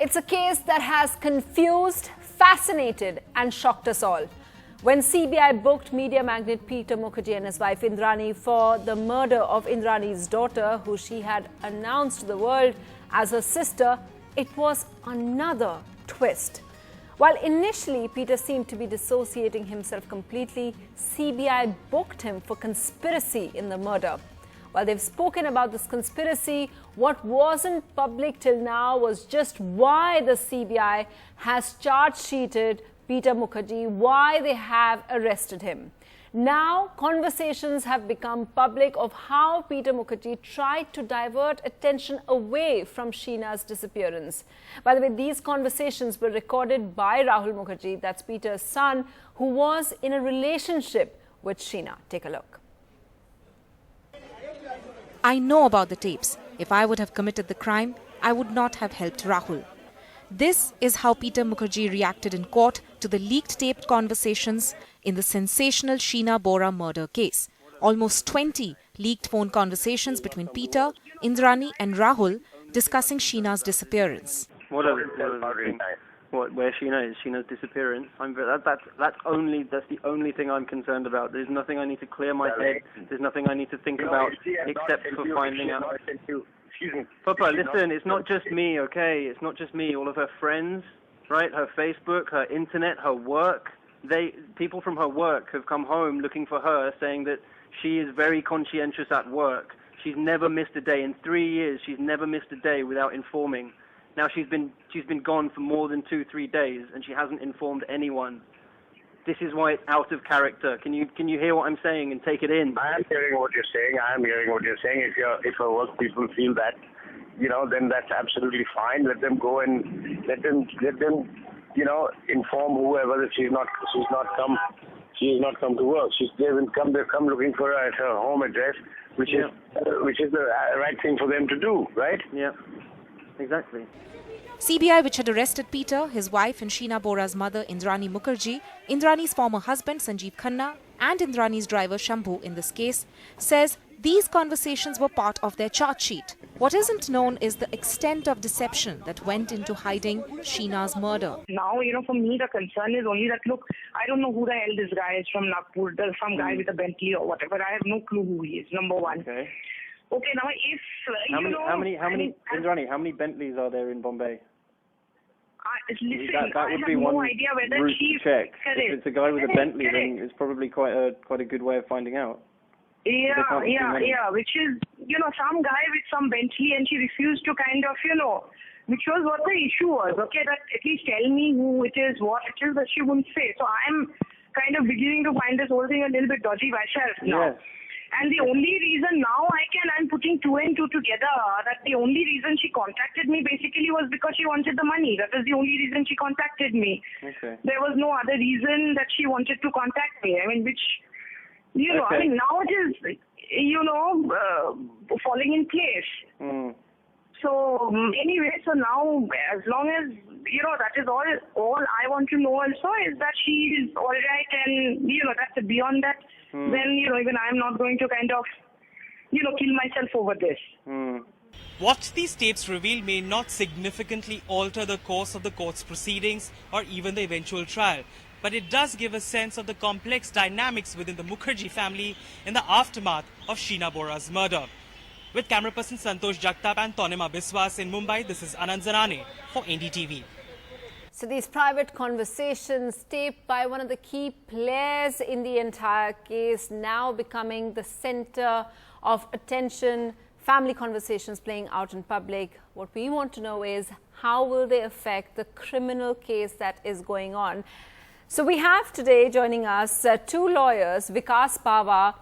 It's a case that has confused, fascinated and shocked us all. When CBI booked media magnate Peter Mukherjee and his wife Indrani for the murder of Indrani's daughter, who she had announced to the world as her sister, it was another twist. While initially Peter seemed to be dissociating himself completely, CBI booked him for conspiracy in the murder. While they've spoken about this conspiracy, what wasn't public till now was just why the CBI has charge-sheeted Peter Mukherjee, why they have arrested him. Now, conversations have become public of how Peter Mukherjee tried to divert attention away from Sheena's disappearance. By the way, these conversations were recorded by Rahul Mukherjee, that's Peter's son, who was in a relationship with Sheena. Take a look. I know about the tapes. If I would have committed the crime, I would not have helped Rahul. This is how Peter Mukherjee reacted in court to the leaked taped conversations in the sensational Sheena Bora murder case. Almost 20 leaked phone conversations between Peter, Indrani and Rahul discussing Sheena's disappearance. Where Sheena is, Sheena's disappearance. That's the only thing I'm concerned about. There's nothing I need to clear my head. There's nothing I need to think about except for finding out. Papa, listen, it's not just me, okay? It's not just me. All of her friends, right? Her Facebook, her internet, her work. People from her work have come home looking for her, saying that she is very conscientious at work. She's never missed a day. In 3 years, she's never missed a day without informing. Now she's been gone for more than 2-3 days, and she hasn't informed anyone. This is why it's out of character. Can you hear what I'm saying and take it in? I am hearing what you're saying. If our work people feel that, then that's absolutely fine. Let them go and let them inform whoever that she's not come to work. They've come looking for her at her home address, which is the right thing for them to do, right? Yeah. Exactly. CBI, which had arrested Peter, his wife and Sheena Bora's mother Indrani Mukherjee, Indrani's former husband Sanjeev Khanna and Indrani's driver Shambhu in this case, says these conversations were part of their charge sheet. What isn't known is the extent of deception that went into hiding Sheena's murder. Now, for me, the concern is only that, look, I don't know who the hell this guy is from Nagpur, some guy with a Bentley or whatever. I have no clue who he is, number one. Okay, now if Indrani, how many Bentleys are there in Bombay? Listen, that would be no one idea whether route to check. If it's a guy with a Bentley, correct. then it's probably quite a good way of finding out. Yeah, which is, some guy with some Bentley, and she refused to which was what the issue was, okay, that at least tell me who it is, what it is, that she wouldn't say. So I'm kind of beginning to find this whole thing a little bit dodgy myself now. Yes. And the only reason now I'm putting 2 and 2 together, that the only reason she contacted me basically was because she wanted the money. That was the only reason she contacted me. Okay. There was no other reason that she wanted to contact me. Now it is, falling in place. So anyway, so now as long as, that is all I want to know also is that she is all right, and, that's beyond that. Then, even I'm not going to kill myself over this. What these tapes reveal may not significantly alter the course of the court's proceedings or even the eventual trial, but it does give a sense of the complex dynamics within the Mukherjee family in the aftermath of Sheena Bora's murder. With camera person Santosh Jagtap and Tonima Biswas in Mumbai, this is Anand Zanane for NDTV. So these private conversations taped by one of the key players in the entire case, now becoming the center of attention, family conversations playing out in public. What we want to know is how will they affect the criminal case that is going on. So we have today joining us 2 lawyers, Vikas Pahwa,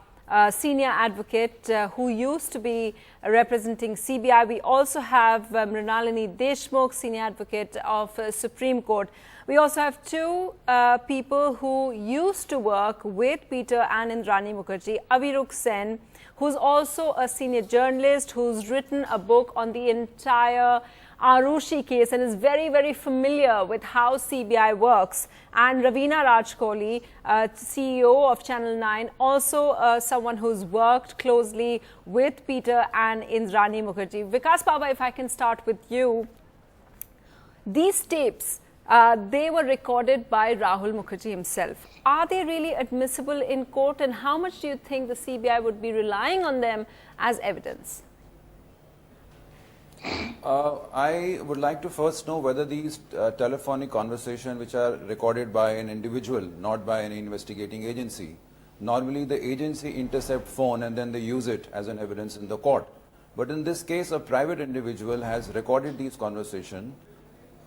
senior advocate who used to be representing CBI. We also have Mrinalini Deshmukh, senior advocate of Supreme Court. We also have 2 people who used to work with Peter and Indrani Mukherjee. Avirukh Sen, who's also a senior journalist who's written a book on the entire Arushi case and is very, very familiar with how CBI works. And Ravina Rajkoli, CEO of Channel 9, also someone who's worked closely with Peter and Indrani Mukherjee. Vikas Pahwa, if I can start with you. these tapes, they were recorded by Rahul Mukherjee himself. Are they really admissible in court, and how much do you think the CBI would be relying on them as evidence? I would like to first know whether these telephonic conversations which are recorded by an individual, not by any investigating agency. Normally the agency intercept phone and then they use it as an evidence in the court. But in this case, a private individual has recorded these conversations,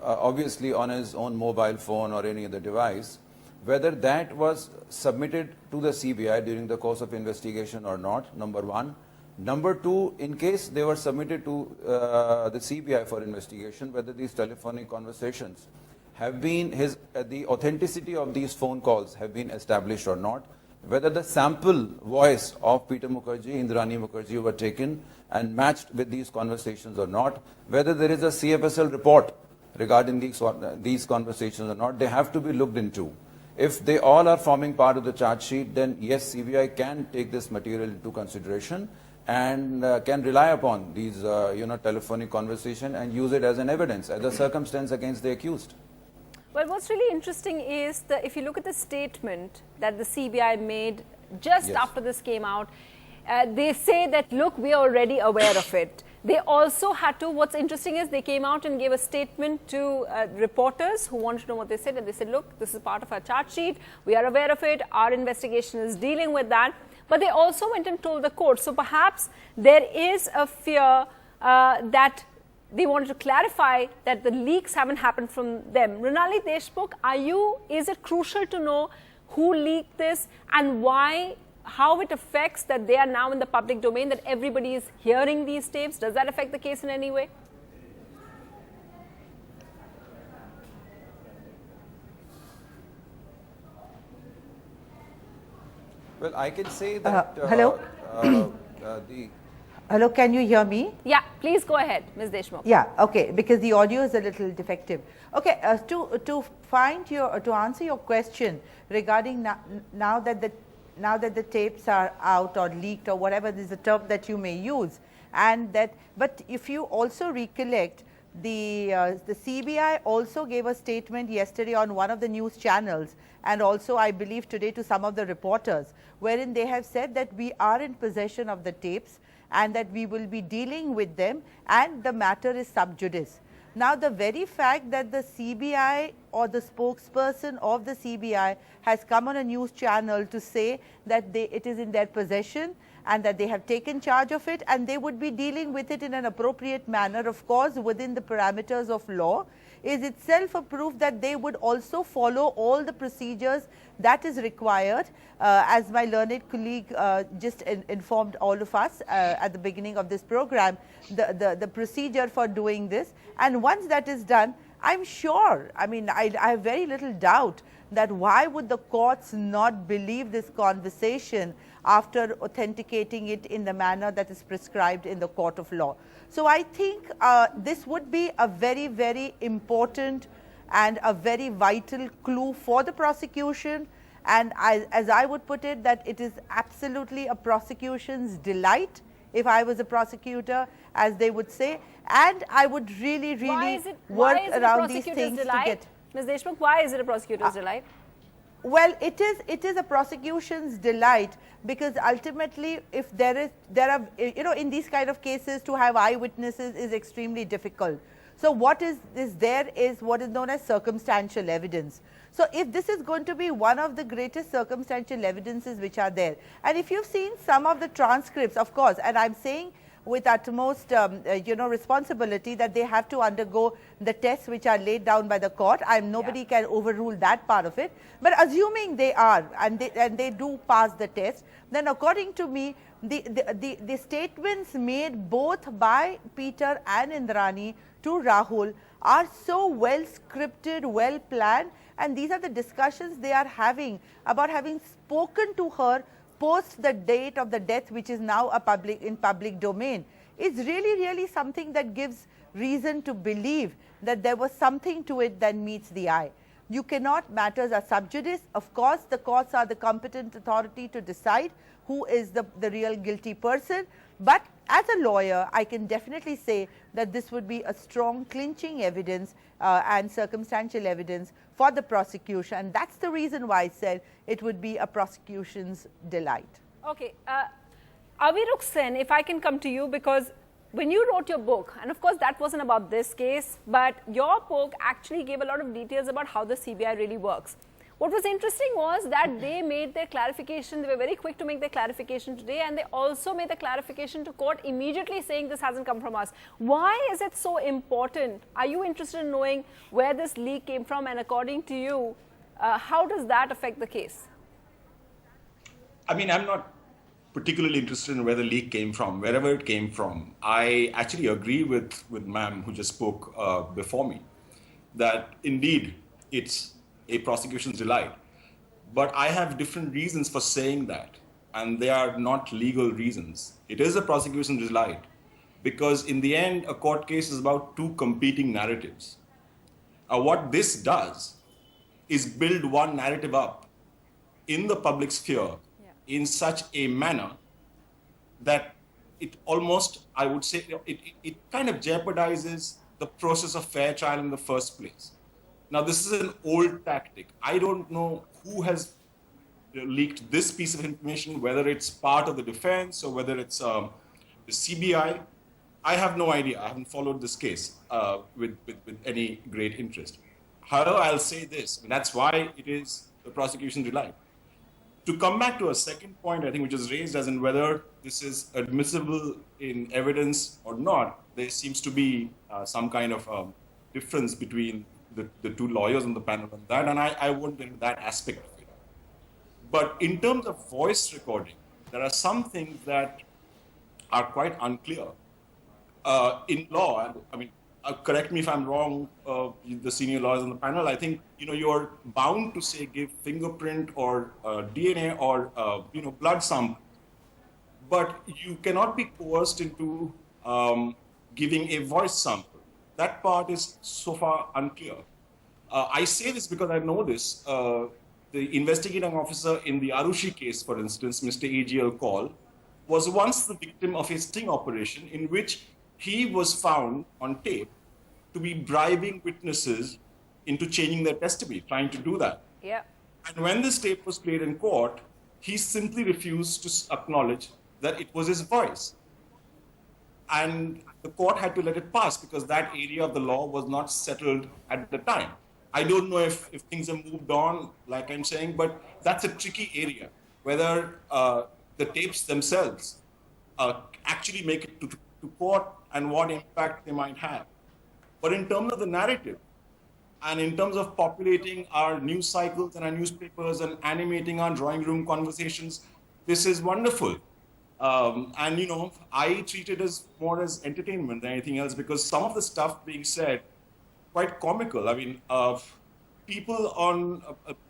obviously on his own mobile phone or any other device. Whether that was submitted to the CBI during the course of investigation or not, number one. Number two, in case they were submitted to the CBI for investigation, whether these telephonic conversations have been, the authenticity of these phone calls have been established or not, whether the sample voice of Peter Mukherjee, Indrani Mukherjee were taken and matched with these conversations or not, whether there is a CFSL report regarding these conversations or not, they have to be looked into. If they all are forming part of the charge sheet, then yes, CBI can take this material into consideration and can rely upon these telephonic conversation and use it as an evidence, as a circumstance against the accused. Well, what's really interesting is that if you look at the statement that the CBI made just after this came out, they say that, look, we are already aware of it. They also had to, what's interesting is they came out and gave a statement to reporters who wanted to know what they said, and they said, look, this is part of our charge sheet, we are aware of it, our investigation is dealing with that. But they also went and told the court. So perhaps there is a fear that they wanted to clarify that the leaks haven't happened from them. Mrinalini Deshmukh, is it crucial to know who leaked this and why, how it affects that they are now in the public domain, that everybody is hearing these tapes? Does that affect the case in any way? Well, I can say that... hello? Hello, can you hear me? Yeah, please go ahead, Ms. Deshmukh. Yeah, okay, because the audio is a little defective. Okay, to answer your question regarding now that the tapes are out or leaked or whatever is the term that you may use, and that, but if you also recollect, the CBI also gave a statement yesterday on one of the news channels, and also I believe today to some of the reporters, wherein they have said that we are in possession of the tapes and that we will be dealing with them and the matter is sub judice. Now, the very fact that the CBI or the spokesperson of the CBI has come on a news channel to say that it is in their possession and that they have taken charge of it and they would be dealing with it in an appropriate manner, of course, within the parameters of law, is itself a proof that they would also follow all the procedures that is required, as my learned colleague just informed all of us at the beginning of this program, the procedure for doing this. And once that is done, I'm sure, I mean, I have very little doubt that why would the courts not believe this conversation after authenticating it in the manner that is prescribed in the court of law. So I think this would be a very, very important and a very vital clue for the prosecution. And as I would put it, that it is absolutely a prosecution's delight, if I was a prosecutor, as they would say. And I would really, really work around these things to get. Ms. Deshmukh, why is it a prosecutor's delight? Well, it is a prosecution's delight because ultimately, if there are in these kind of cases to have eyewitnesses is extremely difficult. So what is there is what is known as circumstantial evidence. So if this is going to be one of the greatest circumstantial evidences which are there, and if you've seen some of the transcripts, of course, and I'm saying with utmost responsibility that they have to undergo the tests which are laid down by the court. Nobody can overrule that part of it. But assuming they are and they do pass the test, then according to me, the statements made both by Peter and Indrani to Rahul are so well scripted, well planned, and these are the discussions they are having about having spoken to her post the date of the death, which is now in public domain, is really, really something that gives reason to believe that there was something to it that meets the eye. You cannot, matters are sub judice. Of course, the courts are the competent authority to decide who is the real guilty person. But as a lawyer, I can definitely say that this would be a strong clinching evidence and circumstantial evidence for the prosecution, and that's the reason why I said it would be a prosecution's delight. Okay, Avirukh Sen, if I can come to you, because when you wrote your book, and of course that wasn't about this case, but your book actually gave a lot of details about how the CBI really works. What was interesting was that they made their clarification, they were very quick to make their clarification today, and they also made the clarification to court immediately saying this hasn't come from us. Why is it so important? Are you interested in knowing where this leak came from, and according to you, how does that affect the case? I mean, I'm not particularly interested in where the leak came from, wherever it came from. I actually agree with ma'am who just spoke before me, that indeed it's a prosecution's delight. But I have different reasons for saying that, and they are not legal reasons. It is a prosecution's delight because in the end, a court case is about two competing narratives. What this does is build one narrative up in the public sphere in such a manner that it almost, I would say, it kind of jeopardizes the process of fair trial in the first place. Now, this is an old tactic. I don't know who has leaked this piece of information, whether it's part of the defense or whether it's the CBI. I have no idea. I haven't followed this case with any great interest. However, I'll say this, and that's why it is the prosecution's delight. To come back to a second point, I think, which is raised as in whether this is admissible in evidence or not, there seems to be some kind of difference between the two lawyers on the panel on that, and I won't get into that aspect of it. But in terms of voice recording, there are some things that are quite unclear. In law, I mean, correct me if I'm wrong, the senior lawyers on the panel, I think, you're bound to say give fingerprint or DNA or, blood sample. But you cannot be coerced into giving a voice sample. That part is so far unclear. I say this because I know this. The investigating officer in the Arushi case, for instance, Mr. AGL Kaul, was once the victim of a sting operation in which he was found on tape to be bribing witnesses into changing their testimony, trying to do that. Yeah. And when this tape was played in court, he simply refused to acknowledge that it was his voice. And the court had to let it pass because that area of the law was not settled at the time. I don't know if things have moved on, like I'm saying, but that's a tricky area, whether the tapes themselves actually make it to court and what impact they might have. But in terms of the narrative, and in terms of populating our news cycles and our newspapers and animating our drawing room conversations, this is wonderful. And, I treat it as more as entertainment than anything else because some of the stuff being said, quite comical. I mean, people on,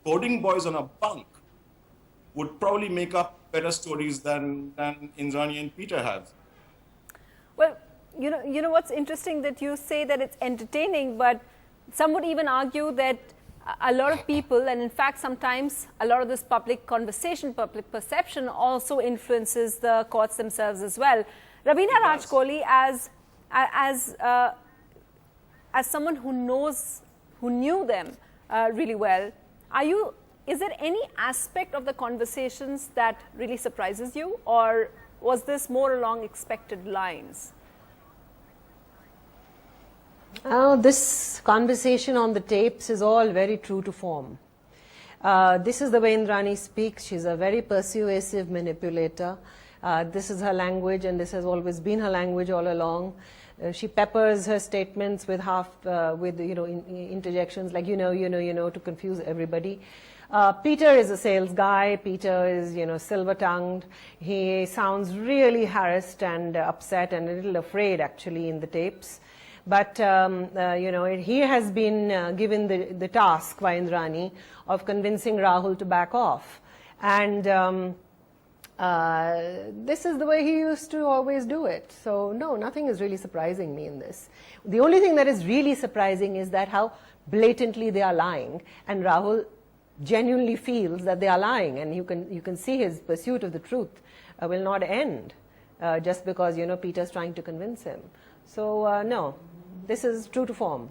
boarding boys on a bunk would probably make up better stories than Indrani and Peter have. Well, you know what's interesting that you say that it's entertaining, but some would even argue that a lot of people, and in fact sometimes a lot of this public conversation, public perception also influences the courts themselves as well. Raveena Rajkoli, as someone who knew them really well, is there any aspect of the conversations that really surprises you, or was this more along expected lines? This conversation on the tapes is all very true to form. This is the way Indrani speaks. She's a very persuasive manipulator. This is her language, and this has always been her language all along. She peppers her statements with interjections like to confuse everybody. Peter is a sales guy. Peter is silver-tongued. He sounds really harassed and upset and a little afraid actually in the tapes. But, he has been given the task by Indrani of convincing Rahul to back off. And this is the way he used to always do it. So, no, nothing is really surprising me in this. The only thing that is really surprising is that how blatantly they are lying. And Rahul genuinely feels that they are lying. And you can see his pursuit of the truth will not end. just because, Peter's trying to convince him. So, no, this is true to form.